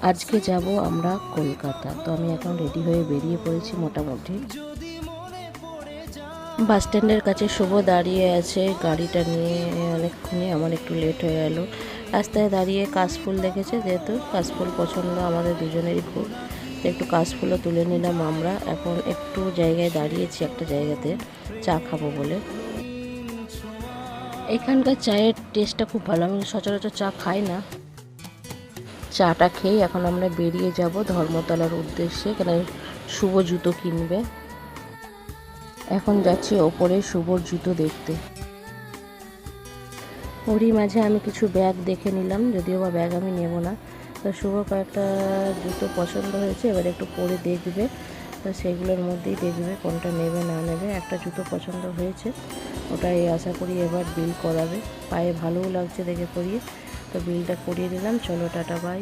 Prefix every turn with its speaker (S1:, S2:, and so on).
S1: আজকে যাব আমরা কলকাতা। তো আমি এখন রেডি হয়ে বেরিয়ে পড়েছি মোটামুটি। বাস স্ট্যান্ডের কাছে শুভ দাঁড়িয়ে আছে গাড়িটা নিয়ে। অনেকক্ষণই আমার একটু লেট হয়ে গেল। রাস্তায় দাঁড়িয়ে কাশফুল দেখেছে, যেহেতু কাশফুল পছন্দ আমাদের দুজনেরই খুব, তো একটু কাশফুলও তুলে নিলাম আমরা। এখন একটু জায়গায় দাঁড়িয়েছি, একটা জায়গাতে চা খাবো বলে। এখানকার চায়ের টেস্টটা খুব ভালো, আমি সচরাচর চা খাই না। চাটা খেয়ে এখন আমরা বেরিয়ে যাব ধর্মতলার উদ্দেশ্যে, এখানে শুভ জুতো কিনবে। এখন যাচ্ছি ওপরে শুভর জুতো দেখতে। ওরই মাঝে আমি কিছু ব্যাগ দেখে নিলাম, যদিও বা ব্যাগ আমি নেব না। তো শুভ কয়েকটা জুতো পছন্দ হয়েছে, এবার একটু পরে দেখবে, তো সেগুলোর মধ্যেই দেখবে কোনটা নেবে না নেবে। একটা জুতো পছন্দ হয়েছে, ওটাই আশা করি এবার বিল করাবে। পায়ে ভালোও লাগছে দেখে করিয়ে, তো বিলটা করিয়ে দিলাম। চলো টাটা বাই।